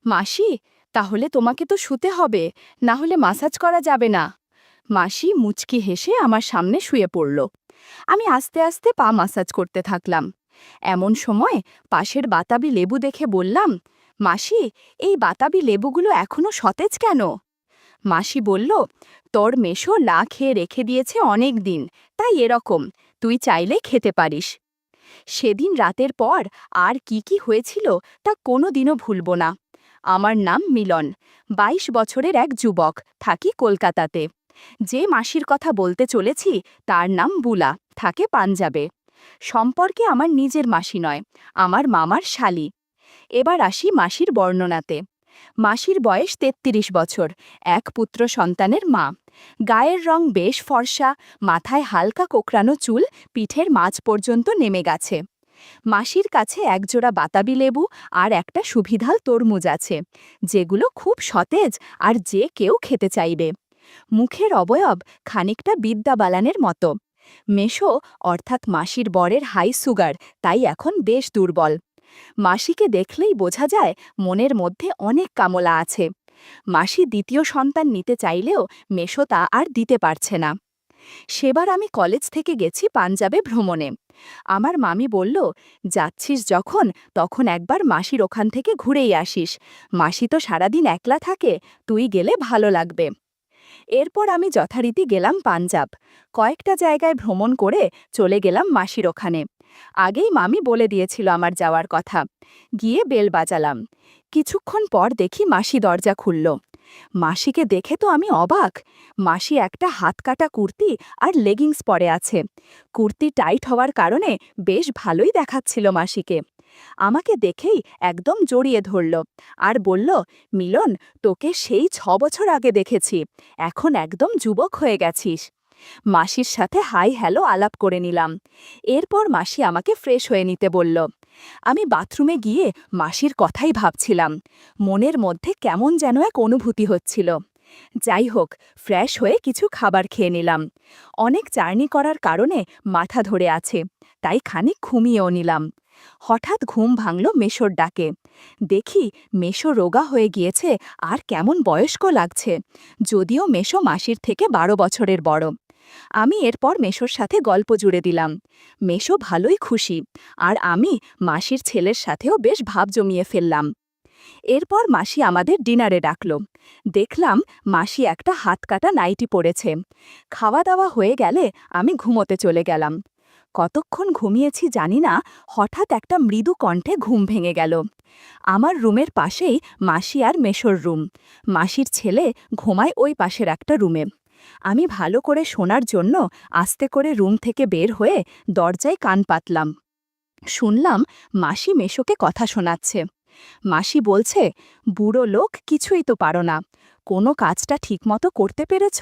মাসি, তাহলে তোমাকে তো শুতে হবে, না হলে মাসাজ করা যাবে না। মাসি মুচকি হেসে আমার সামনে শুয়ে পড়ল। আমি আস্তে আস্তে পা মাসাজ করতে থাকলাম। এমন সময় পাশের বাতাবি লেবু দেখে বললাম, মাসি, এই বাতাবি লেবুগুলো এখনো সতেজ কেন? মাসি বলল, তোর মেশো লা খেয়ে রেখে দিয়েছে অনেক দিন, তাই এরকম। তুই চাইলে খেতে পারিস। সেদিন রাতের পর আর কি কি হয়েছিল তা কোনো দিনও ভুলব না। আমার নাম মিলন, ২২ বছরের এক যুবক, থাকি কলকাতাতে। যে মাসির কথা বলতে চলেছি তার নাম বুলা, থাকে পাঞ্জাবে। সম্পর্কে আমার নিজের মাসি নয়, আমার মামার শালি। এবার আসি মাসির বর্ণনাতে। মাসির বয়স ৩৩ বছর, এক পুত্র সন্তানের মা। গায়ের রং বেশ ফর্সা, মাথায় হালকা কোকড়ানো চুল পিঠের মাঝ পর্যন্ত নেমে গেছে। মাসির কাছে একজোড়া বাতাবি লেবু আর একটা সুবিধাল তরমুজ আছে, যেগুলো খুব সতেজ আর যে কেউ খেতে চাইবে। মুখের অবয়ব খানিকটা বিদ্যা বালানের মতো। মেশো অর্থাৎ মাসির বরের হাই সুগার, তাই এখন বেশ দুর্বল। মাসিকে দেখলেই বোঝা যায় মনের মধ্যে অনেক কামলা আছে। মাসি দ্বিতীয় সন্তান নিতে চাইলেও মেশো তা আর দিতে পারছে না। সেবার আমি কলেজ থেকে গেছি পাঞ্জাবে ভ্রমণে। আমার মামি বলল, যাচ্ছিস যখন তখন একবার মাসির ওখান থেকে ঘুরেই আসিস। মাসি তো সারাদিন একলা থাকে, তুই গেলে ভালো লাগবে। এরপর আমি যথারীতি গেলাম পাঞ্জাব। কয়েকটা জায়গায় ভ্রমণ করে চলে গেলাম মাসির ওখানে। আগেই মামি বলে দিয়েছিল আমার যাওয়ার কথা। গিয়ে বেল বাজালাম। কিছুক্ষণ পর দেখি মাসি দরজা খুলল। মাসিকে দেখে তো আমি অবাক। মাসি একটা হাতকাটা কুর্তি আর লেগিংস পরে আছে। কুর্তি টাইট হওয়ার কারণে বেশ ভালোই দেখাচ্ছিল মাসিকে। আমাকে দেখেই একদম জড়িয়ে ধরল আর বলল, মিলন, তোকে সেই ৬ বছর আগে দেখেছি, এখন একদম যুবক হয়ে গেছিস। মাসির সাথে হাই হ্যালো আলাপ করে নিলাম। এরপর মাসি আমাকে ফ্রেশ হয়ে নিতে বলল। আমি বাথরুমে গিয়ে মাসির কথাই ভাবছিলাম। মনের মধ্যে কেমন যেন এক অনুভূতি হচ্ছিল। যাই হোক, ফ্রেশ হয়ে কিছু খাবার খেয়ে নিলাম। অনেক জার্নি করার কারণে মাথা ধরে আছে, তাই খানিক ঘুমিয়েও নিলাম। হঠাৎ ঘুম ভাঙল মেশোর ডাকে। দেখি মেশো রোগা হয়ে গিয়েছে আর কেমন বয়স্ক লাগছে, যদিও মেশো মাসির থেকে ১২ বছরের বড়। আমি এরপর মেশোর সাথে গল্প জুড়ে দিলাম। মেশো ভালোই খুশি, আর আমি মাসির ছেলের সাথেও বেশ ভাব জমিয়ে ফেললাম। এরপর মাসি আমাদের ডিনারে ডাকল। দেখলাম মাসি একটা হাতকাটা নাইটি পরেছে। খাওয়া দাওয়া হয়ে গেলে আমি ঘুমোতে চলে গেলাম। কতক্ষণ ঘুমিয়েছি জানি না, হঠাৎ একটা মৃদু কণ্ঠে ঘুম ভেঙে গেল। আমার রুমের পাশেই মাসি আর মেশোর রুম। মাসির ছেলে ঘুমায় ওই পাশের একটা রুমে। আমি ভালো করে শোনার জন্য আস্তে করে রুম থেকে বের হয়ে দরজায় কান পাতলাম। শুনলাম মাসি মেশোকে কথা শোনাচ্ছে। মাসি বলছে, বুড়ো লোক, কিছুই তো পারো না, কোনো কাজটা ঠিকমতো করতে পেরেছ?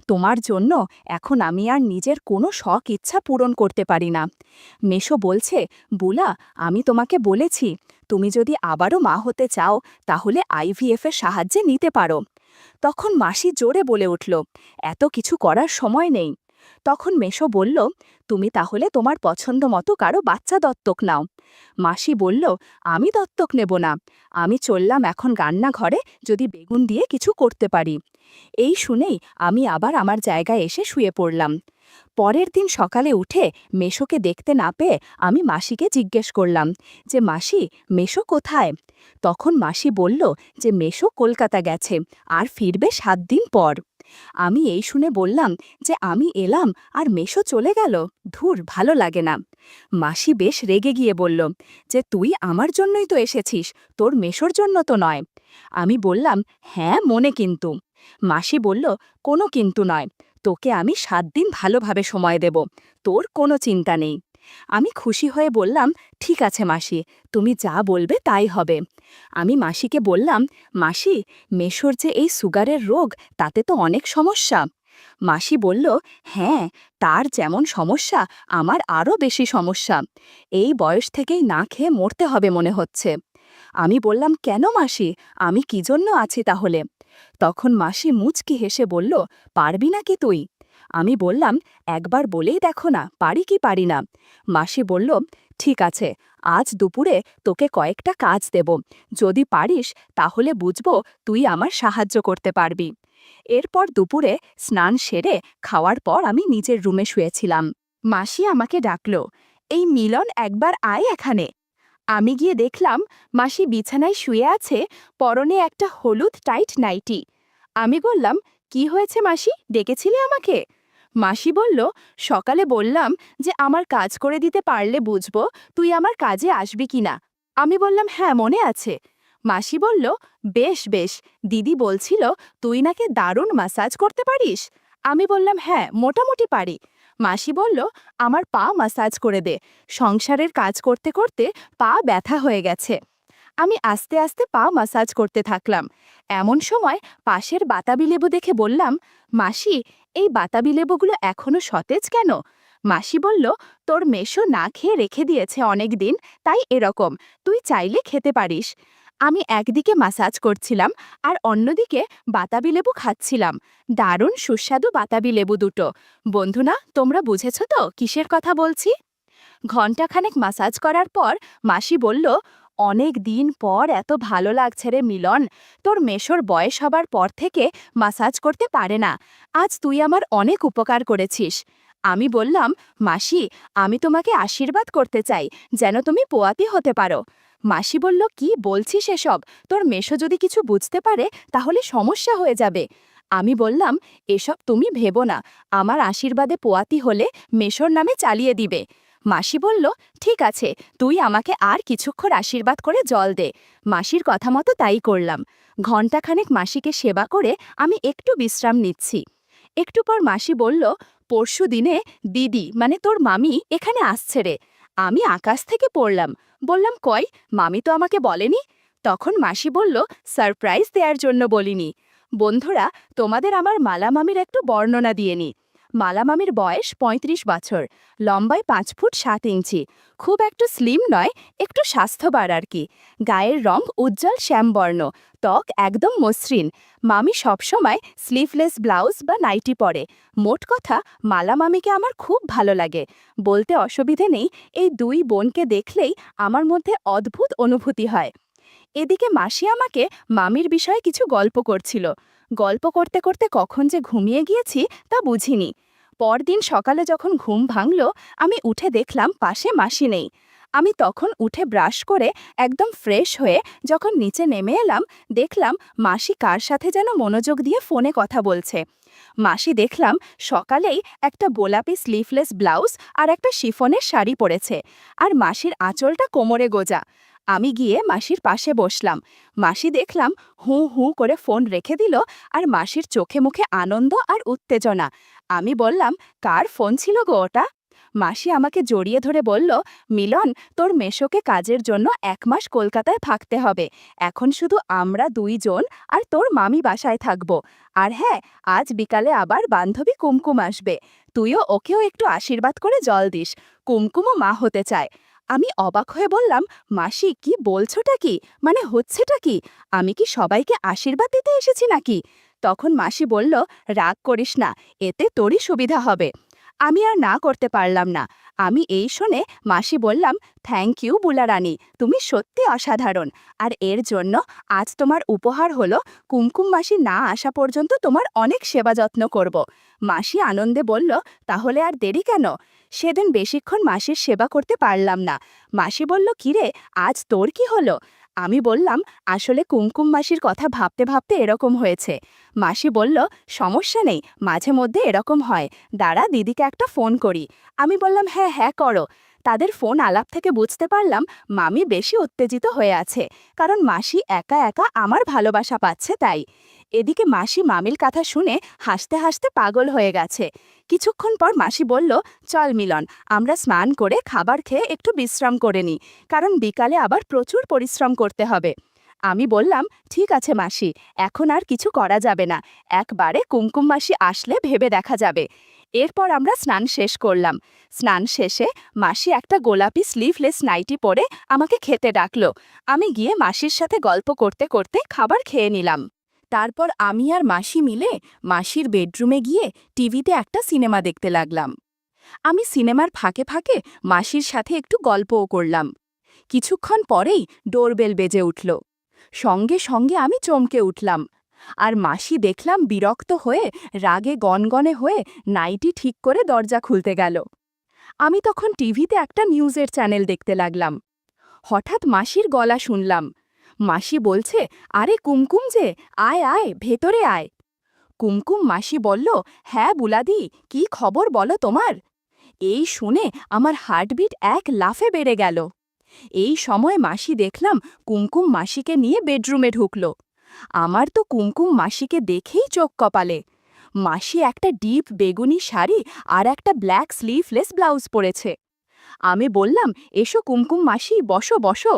তোমার জন্য এখন আমি আর নিজের কোনো শখ ইচ্ছা পূরণ করতে পারি না। মেশো বলছে, বুলা, আমি তোমাকে বলেছি, তুমি যদি আবারও মা হতে চাও তাহলে আইভিএফ এর সাহায্যে নিতে পারো। তখন মাসি জোরে বলে উঠল, এত কিছু করার সময় নেই। তখন মেশো বলল, তুমি তাহলে তোমার পছন্দ মতো কারো বাচ্চা দত্তক নাও। মাসি বলল, আমি দত্তক নেব না, আমি চললাম এখন রান্নাঘরে, যদি বেগুন দিয়ে কিছু করতে পারি। এই শুনেই আমি আবার আমার জায়গায় এসে শুয়ে পড়লাম। পরের দিন সকালে উঠে মেশোকে দেখতে না পেয়ে আমি মাসিকে জিজ্ঞেস করলাম যে, মাসি, মেশো কোথায়? তখন মাসি বলল যে মেশো কলকাতা গেছে আর ফিরবে ৭ দিন পর। আমি এই শুনে বললাম যে আমি এলাম আর মেশো চলে গেল, ধুর, ভালো লাগে না। মাসি বেশ রেগে গিয়ে বলল যে, তুই আমার জন্যই তো এসেছিস, তোর মেশোর জন্য তো নয়। আমি বললাম, হ্যাঁ মনে কিন্তু। মাসি বলল, কোনো কিন্তু নয়, তোকে আমি ৭ দিন ভালোভাবে সময় দেব, তোর কোনো চিন্তা নেই। আমি খুশি হয়ে বললাম, ঠিক আছে মাসি, তুমি যা বলবে তাই হবে। আমি মাসিকে বললাম, মাসি, মেশোর যে এই সুগারের রোগ, তাতে তো অনেক সমস্যা। মাসি বলল, হ্যাঁ, তার যেমন সমস্যা আমার আরও বেশি সমস্যা। এই বয়স থেকেই না খেয়ে মরতে হবে মনে হচ্ছে। আমি বললাম, কেন মাসি, আমি কি জন্য আছি তাহলে? তখন মাসি মুচকি হেসে বলল, পারবি নাকি তুই? আমি বললাম, একবার বলেই দেখো না, পারি কি পারি না। মাসি বলল, ঠিক আছে, আজ দুপুরে তোকে কয়েকটা কাজ দেব। যদি পারিস তাহলে বুঝবো তুই আমার সাহায্য করতে পারবি। এরপর দুপুরে স্নান সেরে খাওয়ার পর আমি নিজের রুমে শুয়েছিলাম। মাসি আমাকে ডাকল, এই মিলন একবার আয় এখানে। আমি গিয়ে দেখলাম মাসি বিছানায় শুয়ে আছে, পরনে একটা হলুদ টাইট নাইটি। আমি বললাম, কি হয়েছে মাসি, ডেকেছিলে আমাকে? মাসি বলল, সকালে বললাম যে আমার কাজ করে দিতে পারলে বুঝবো তুই আমার কাজে আসবি কিনা। আমি বললাম, হ্যাঁ মনে আছে। মাসি বলল, বেশ বেশ, দিদি বলছিল তুই নাকি দারুণ ম্যাসাজ করতে পারিস। আমি বললাম, হ্যাঁ মোটামুটি পারি। মাসি বলল, আমার পা ম্যাসাজ করে দে, সংসারের কাজ করতে করতে পা ব্যথা হয়ে গেছে। আমি আস্তে আস্তে পা ম্যাসাজ করতে থাকলাম। এমন সময় পাশের বাতাবি লেবু দেখে বললাম, মাসি, এই বাতাবি লেবুগুলো এখনো সতেজ কেন? মাসি বলল, তোর মেশো না খেয়ে রেখে দিয়েছে অনেক দিন, তাই এরকম, তুই চাইলে খেতে পারিস। আমি একদিকে ম্যাসাজ করছিলাম আর অন্যদিকে বাতাবি লেবু খাচ্ছিলাম। দারুণ সুস্বাদু বাতাবি লেবু দুটো। বন্ধুরা, তোমরা বুঝেছ তো কিসের কথা বলছি? ঘণ্টাখানেক ম্যাসাজ করার পর মাসি বলল, অনেক দিন পর এত ভালো লাগছে রে মিলন। তোর মেশোর বয়স হবার পর থেকে ম্যাসাজ করতে পারে না। আজ তুই আমার অনেক উপকার করেছিস। আমি বললাম, মাসি, আমি তোমাকে আশীর্বাদ করতে চাই যেন তুমি পোয়াতি হতে পারো। মাসি বলল, কি বলছিস এসব? তোর মেশো যদি কিছু বুঝতে পারে তাহলে সমস্যা হয়ে যাবে। আমি বললাম, এসব তুমি ভেবো না, আমার আশীর্বাদে পোয়াতি হলে মেশোর নামে চালিয়ে দিবে। মাসি বলল, ঠিক আছে, তুই আমাকে আর কিছুক্ষণ আশীর্বাদ করে জল দে। মাসির কথা মতো তাই করলাম। ঘণ্টাখানেক মাসিকে সেবা করে আমি একটু বিশ্রাম নিচ্ছি। একটু পর মাসি বলল, পরশু দিনে দিদি মানে তোর মামি এখানে আসছে রে। আমি আকাশ থেকে পড়লাম। বললাম, কই, মামি তো আমাকে বলেনি। তখন মাসি বলল, সারপ্রাইজ দেওয়ার জন্য বলিনি। বন্ধুরা, তোমাদের আমার মালা মামির একটু বর্ণনা দিয়ে নি। মালা মামির বয়স ৩৫ বছর, লম্বায় 5 ফুট 7 ইঞ্চি, খুব একটু স্লিম নয়, একটু স্বাস্থ্যবার আর কি। গায়ের রং উজ্জ্বল শ্যামবর্ণ, ত্বক একদম মসৃণ। মামি সবসময় স্লিভলেস ব্লাউজ বা নাইটি পরে। মোট কথা, মালা মামিকে আমার খুব ভালো লাগে। বলতে অসুবিধে নেই, এই দুই বোনকে দেখলেই আমার মধ্যে অদ্ভুত অনুভূতি হয়। এদিকে মাসি আমাকে মামির বিষয়ে কিছু গল্প করছিল। গল্প করতে করতে কখন যে ঘুমিয়ে গিয়েছি তা বুঝিনি। পরদিন সকালে যখন ঘুম ভাঙল, আমি উঠে দেখলাম পাশে মাসি নেই। আমি তখন উঠে ব্রাশ করে একদম ফ্রেশ হয়ে যখন নিচে নেমে এলাম, দেখলাম মাসি কার সাথে যেন মনোযোগ দিয়ে ফোনে কথা বলছে। মাসি দেখলাম সকালেই একটা গোলাপি স্লিভলেস ব্লাউজ আর একটা শিফনের শাড়ি পরেছে, আর মাসির আঁচলটা কোমরে গোজা। আমি গিয়ে মাসির পাশে বসলাম। মাসি দেখলাম হু হু করে ফোন রেখে দিল, আর মাসির চোখে মুখে আনন্দ আর উত্তেজনা। আমি বললাম, কার ফোন ছিল গো ওটা? মাসি আমাকে জড়িয়ে ধরে বলল, মিলন, তোর মেশোকে কাজের জন্য 1 মাস কলকাতায় থাকতে হবে। এখন শুধু আমরা 2 জন আর তোর মামি বাসায় থাকব। আর হ্যাঁ, আজ বিকালে আবার বান্ধবী কুমকুম আসবে। তুইও ওকেও একটু আশীর্বাদ করে জল দিস, কুমকুমও মা হতে চায়। আমি অবাক হয়ে বললাম, মাসি, কি বলছোটা কি, মানে হচ্ছেটা কি? আমি কি সবাইকে আশীর্বাদ দিতে এসেছি নাকি? তখন মাসি বলল, রাগ করিস না, এতে তোরই সুবিধা হবে। আমি আর না করতে পারলাম না। আমি এই শুনে মাসি বললাম, থ্যাংক ইউ বুলা রানী, তুমি সত্যি অসাধারণ। আর এর জন্য আজ তোমার উপহার হলো কুমকুম মাসি না আসা পর্যন্ত তোমার অনেক সেবা যত্ন করব। মাসি আনন্দে বলল, তাহলে আর দেরি কেন? সেদিন বেশিক্ষণ মাসির সেবা করতে পারলাম না। মাসি বলল, কিরে, আজ তোর কি হলো? আমি বললাম, আসলে কুমকুম মাসির কথা ভাবতে ভাবতে এরকম হয়েছে। মাসি বলল, সমস্যা নেই, মাঝে মধ্যে এরকম হয়, দাঁড়া দিদিকে একটা ফোন করি। আমি বললাম, হ্যাঁ হ্যাঁ করো। তাদের ফোন আলাপ থেকে বুঝতে পারলাম মামি বেশি উত্তেজিত হয়ে আছে, কারণ মাসি একা একা আমার ভালোবাসা পাচ্ছে তাই। এদিকে মাসি মামির কথা শুনে হাসতে হাসতে পাগল হয়ে গেছে। কিছুক্ষণ পর মাসি বলল, চল মিলন, আমরা স্নান করে খাবার খেয়ে একটু বিশ্রাম করে নিই, কারণ বিকালে আবার প্রচুর পরিশ্রম করতে হবে। আমি বললাম, ঠিক আছে মাসি, এখন আর কিছু করা যাবে না, একবারে কুমকুম মাসি আসলে ভেবে দেখা যাবে। এরপর আমরা স্নান শেষ করলাম। স্নান শেষে মাসি একটা গোলাপি স্লিভলেস নাইটি পরে আমাকে খেতে ডাকলো। আমি গিয়ে মাসির সাথে গল্প করতে করতে খাবার খেয়ে নিলাম। তারপর আমি আর মাসি মিলে মাসির বেডরুমে গিয়ে টিভিতে একটা সিনেমা দেখতে লাগলাম। আমি সিনেমার ফাঁকে ফাঁকে মাসির সাথে একটু গল্পও করলাম। কিছুক্ষণ পরেই ডোরবেল বেজে উঠল। সঙ্গে সঙ্গে আমি চমকে উঠলাম। আর মাসি দেখলাম বিরক্ত হয়ে রাগে গনগনে হয়ে নাইটি ঠিক করে দরজা খুলতে গেল। আমি তখন টিভিতে একটা নিউজের চ্যানেল দেখতে লাগলাম। হঠাৎ মাসির গলা শুনলাম। মাসি বলছে, আরে কুমকুম যে, আয় আয় ভেতরে আয়। কুমকুম মাসি বলল, হ্যাঁ বুলাদি, কি খবর বলো তোমার? এই শুনে আমার হার্টবিট এক লাফে বেড়ে গেল। এই সময় মাসি দেখলাম কুমকুম মাসিকে নিয়ে বেডরুমে ঢুকল। আমার তো কুমকুম মাসিকে দেখেই চোখ কপালে। মাসি একটা ডিপ বেগুনি শাড়ি আর একটা ব্ল্যাক স্লিভলেস ব্লাউজ পরেছে। আমি বললাম, এসো কুমকুম মাসি, বসো বসো।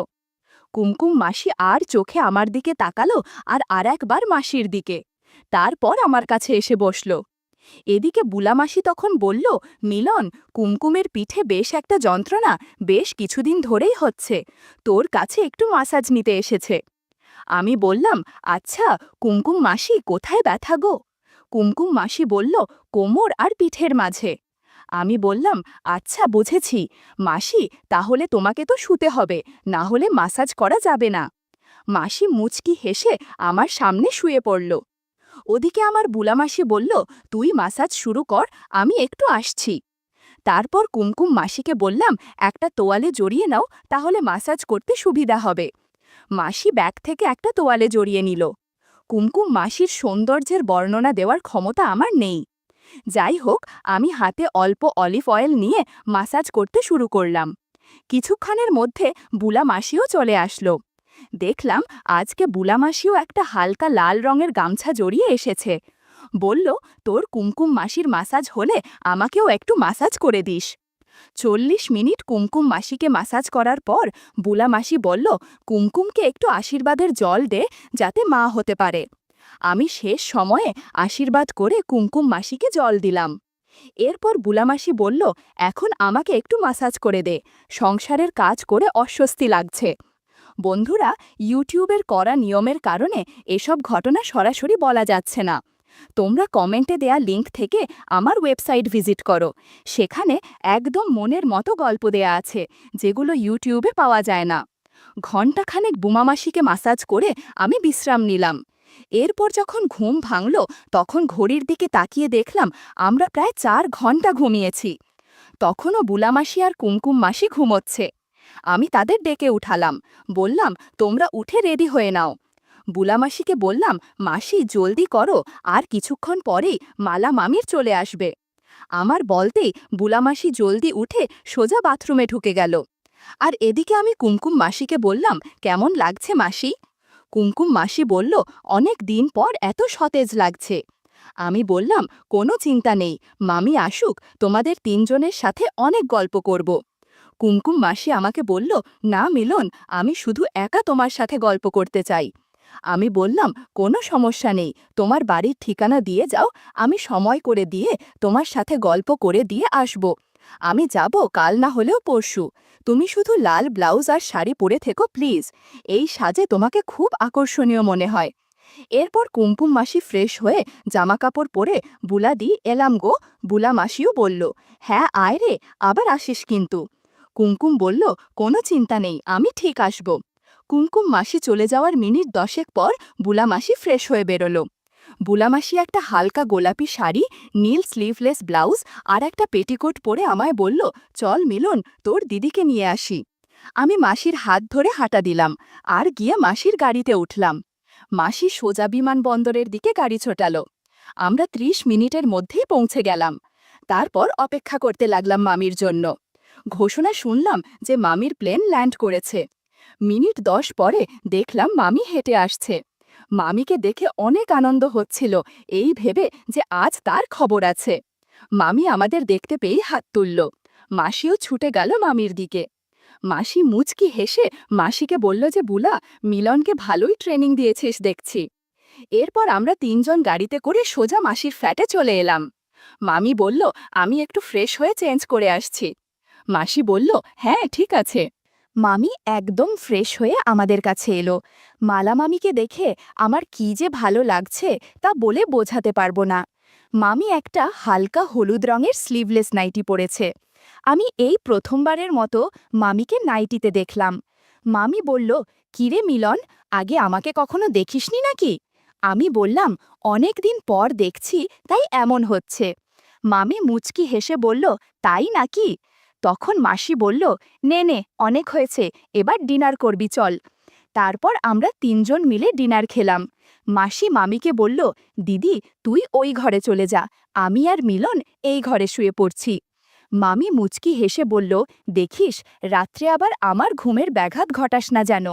কুমকুম মাসি আর চোখে আমার দিকে তাকালো আর একবার মাসির দিকে। তারপর আমার কাছে এসে বসল। এদিকে বুলামাসি তখন বলল, মিলন, কুমকুমের পিঠে বেশ একটা যন্ত্রণা বেশ কিছুদিন ধরেই হচ্ছে, তোর কাছে একটু মাসাজ নিতে এসেছে। আমি বললাম, আচ্ছা কুমকুম মাসি, কোথায় ব্যথা গো? কুমকুম মাসি বলল, কোমর আর পিঠের মাঝে। আমি বললাম, আচ্ছা বুঝেছি মাসি, তাহলে তোমাকে তো শুতে হবে, না হলে মাসাজ করা যাবে না। মাসি মুচকি হেসে আমার সামনে শুয়ে পড়ল। ওদিকে আমার বুলামাসি বলল, তুই মাসাজ শুরু কর, আমি একটু আসছি। তারপর কুমকুম মাসিকে বললাম, একটা তোয়ালে জড়িয়ে নাও, তাহলে মাসাজ করতে সুবিধা হবে। মাসি ব্যাগ থেকে একটা তোয়ালে জড়িয়ে নিল। কুমকুম মাসির সৌন্দর্যের বর্ণনা দেওয়ার ক্ষমতা আমার নেই। যাই হোক, আমি হাতে অল্প অলিভ অয়েল নিয়ে মাসাজ করতে শুরু করলাম। কিছুক্ষণের মধ্যে বুলা মাসিও চলে আসলো। দেখলাম আজকে বুলা মাসিও একটা হালকা লাল রঙের গামছা জড়িয়ে এসেছে। বলল, তোর কুমকুম মাসির মাসাজ হলে আমাকেও একটু মাসাজ করে দিস। 40 মিনিট কুমকুম মাসিকে মাসাজ করার পর বুলা মাসি বলল, কুমকুমকে একটু আশীর্বাদের জল দে, যাতে মা হতে পারে। আমি শেষ সময়ে আশীর্বাদ করে কুমকুম মাসিকে জল দিলাম। এরপর বুলামাসি বলল, এখন আমাকে একটু মাসাজ করে দে, সংসারের কাজ করে অস্বস্তি লাগছে। বন্ধুরা, ইউটিউবের করা নিয়মের কারণে এসব ঘটনা সরাসরি বলা যাচ্ছে না। তোমরা কমেন্টে দেয়া লিংক থেকে আমার ওয়েবসাইট ভিজিট করো। সেখানে একদম মনের মতো গল্প দেয়া আছে, যেগুলো ইউটিউবে পাওয়া যায় না। ঘণ্টাখানেক বুমামাসিকে মাসাজ করে আমি বিশ্রাম নিলাম। এরপর যখন ঘুম ভাঙল, তখন ঘড়ির দিকে তাকিয়ে দেখলাম আমরা প্রায় 4 ঘন্টা ঘুমিয়েছি। তখনও বুলামাসি আর কুমকুম মাসি ঘুমোচ্ছে। আমি তাদের ডেকে উঠালাম, বললাম, তোমরা উঠে রেডি হয়ে নাও। বুলামাসিকে বললাম, মাসি জলদি করো, আর কিছুক্ষণ পরেই মালা মামির চলে আসবে। আমার বলতেই বুলামাসি জলদি উঠে সোজা বাথরুমে ঢুকে গেল। আর এদিকে আমি কুমকুম মাসিকে বললাম, কেমন লাগছে মাসি? কুমকুম মাসি বলল, অনেক দিন পর এত সতেজ লাগছে। আমি বললাম, কোনো চিন্তা নেই, মামি আসুক, তোমাদের 3 জনের সাথে অনেক গল্প করব। কুমকুম মাসি আমাকে বলল, না মিলন, আমি শুধু একা তোমার সাথে গল্প করতে চাই। আমি বললাম, কোনো সমস্যা নেই, তোমার বাড়ির ঠিকানা দিয়ে যাও, আমি সময় করে দিয়ে তোমার সাথে গল্প করে দিয়ে আসব। আমি যাব কাল না হলেও পরশু। তুমি শুধু লাল ব্লাউজ আর শাড়ি পরে থেকো প্লিজ, এই সাজে তোমাকে খুব আকর্ষণীয় মনে হয়। এরপর কুমকুম মাসি ফ্রেশ হয়ে জামাকাপড় পরে, বুলাদি এলাম গো। বুলা মাসিও বলল, হ্যাঁ আয় রে, আবার আসিস কিন্তু। কুমকুম বলল, কোনো চিন্তা নেই, আমি ঠিক আসব। কুমকুম মাসি চলে যাওয়ার মিনিট 10 পর বুলা মাসি ফ্রেশ হয়ে বেরোলো। বুলামাসি একটা হালকা গোলাপি শাড়ি, নীল স্লিভলেস ব্লাউজ আর একটা পেটিকোট পরে আমায় বলল, চল মিলন, তোর দিদিকে নিয়ে আসি। আমি মাসির হাত ধরে হাঁটা দিলাম আর গিয়ে মাসির গাড়িতে উঠলাম। মাসি সোজা বিমানবন্দরের দিকে গাড়ি ছোটালো। আমরা 30 মিনিটের মধ্যেই পৌঁছে গেলাম। তারপর অপেক্ষা করতে লাগলাম মামির জন্য। ঘোষণা শুনলাম যে মামির প্লেন ল্যান্ড করেছে। মিনিট 10 পরে দেখলাম মামি হেঁটে আসছে। মামিকে দেখে অনেক আনন্দ হচ্ছিল, এই ভেবে যে আজ তার খবর আছে। মামি আমাদের দেখতে পেয়ে হাত তুলল। মাসিও ছুটে গেল মামির দিকে। মাসি মুচকি হেসে মাসিকে বলল যে, বুলা, মিলনকে ভালোই ট্রেনিং দিয়েছিস দেখছি। এরপর আমরা 3 জন গাড়িতে করে সোজা মাসির ফ্ল্যাটে চলে এলাম। মামি বলল, আমি একটু ফ্রেশ হয়ে চেঞ্জ করে আসছি। মাসি বলল, হ্যাঁ ঠিক আছে। মামি একদম ফ্রেশ হয়ে আমাদের কাছে এলো। মালা মামিকে দেখে আমার কি যে ভালো লাগছে তা বলে বোঝাতে পারবো না। মামি একটা হালকা হলুদ রঙের স্লিভলেস নাইটি পরেছে। আমি এই প্রথমবারের মতো মামিকে নাইটিতে দেখলাম। মামি বলল, কিরে মিলন, আগে আমাকে কখনো দেখিসনি নাকি? আমি বললাম, অনেক দিন পর দেখছি, তাই এমন হচ্ছে। মামি মুচকি হেসে বলল, তাই নাকি? তখন মাসি বলল, নে নে, অনেক হয়েছে, এবার ডিনার করবি চল। তারপর আমরা তিনজন মিলে ডিনার খেলাম। মাসি মামিকে বলল, দিদি তুই ওই ঘরে চলে যা, আমি আর মিলন এই ঘরে শুয়ে পড়ছি। মামি মুচকি হেসে বলল, দেখিস রাত্রে আবার আমার ঘুমের ব্যাঘাত ঘটাস না যেন।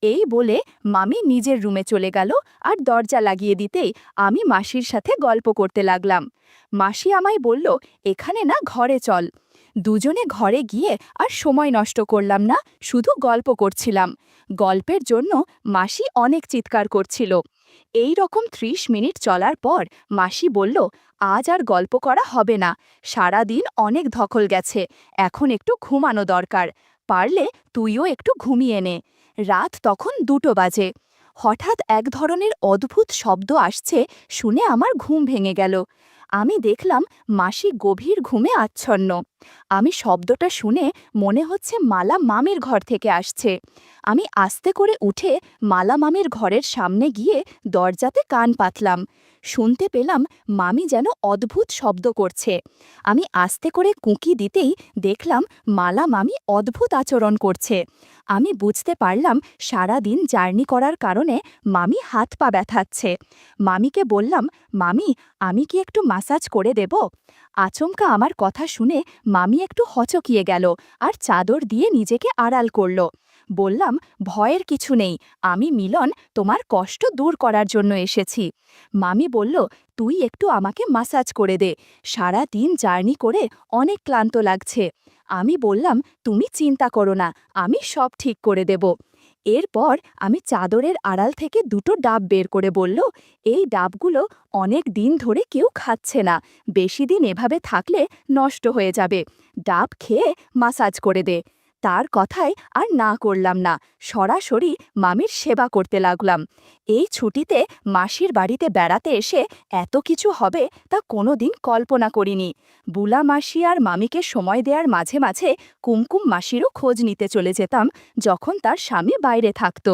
এই বলে মামি নিজের রুমে চলে গেল আর দরজা লাগিয়ে দিতেই আমি মাসির সাথে গল্প করতে লাগলাম। মাসি আমায় বলল, এখানে না ঘরে চল। দুজনে ঘরে গিয়ে আর সময় নষ্ট করলাম না, শুধু গল্প করছিলাম। গল্পের জন্য মাসি অনেক চিৎকার করছিল। এই রকম ৩০ মিনিট চলার পর মাসি বলল, আজ আর গল্প করা হবে না, সারা দিন অনেক ধকল গেছে, এখন একটু ঘুমানো দরকার, পারলে তুইও একটু ঘুমিয়ে নে। রাত তখন ২টো বাজে। হঠাৎ এক ধরনের অদ্ভুত শব্দ আসছে শুনে আমার ঘুম ভেঙে গেল। আমি দেখলাম মাসি গভীর ঘুমে আচ্ছন্ন। আমি শব্দটা শুনে মনে হচ্ছে মালা মামির ঘর থেকে আসছে। আমি আস্তে করে উঠে মালা মামির ঘরের সামনে গিয়ে দরজাতে কান পাতলাম। শুনতে পেলাম মামি যেন অদ্ভুত শব্দ করছে। আমি আস্তে করে কুঁকি দিতেই দেখলাম মালা মামি অদ্ভুত আচরণ করছে। আমি বুঝতে পারলাম সারা দিন জার্নি করার কারণে মামি হাত পা ব্যথাচ্ছে। মামিকে বললাম, মামি আমি কি একটু মাসাজ করে দেব? আচমকা আমার কথা শুনে মামি একটু হচকিয়ে গেল আর চাদর দিয়ে নিজেকে আড়াল করল। বললাম, ভয়ের কিছু নেই, আমি মিলন তোমার কষ্ট দূর করার জন্য এসেছি। মামি বলল, তুই একটু আমাকে মাসাজ করে দে, সারা দিন জার্নি করে অনেক ক্লান্ত লাগছে। আমি বললাম, তুমি চিন্তা করো না, আমি সব ঠিক করে দেব। এরপর আমি চাদরের আড়াল থেকে ২টো ডাব বের করে বলল, এই ডাবগুলো অনেক দিন ধরে কেউ খাচ্ছে না, বেশি দিন এভাবে থাকলে নষ্ট হয়ে যাবে, ডাব খেয়ে মাসাজ করে দে। তার কথায় আর না করলাম না, সরাসরি মামির সেবা করতে লাগলাম। এই ছুটিতে মাসির বাড়িতে বেড়াতে এসে এত কিছু হবে তা কোনোদিন কল্পনা করিনি। বুলা মাসি আর মামিকে সময় দেওয়ার মাঝে মাঝে কুমকুম মাসিরও খোঁজ নিতে চলে যেতাম যখন তার স্বামী বাইরে থাকত।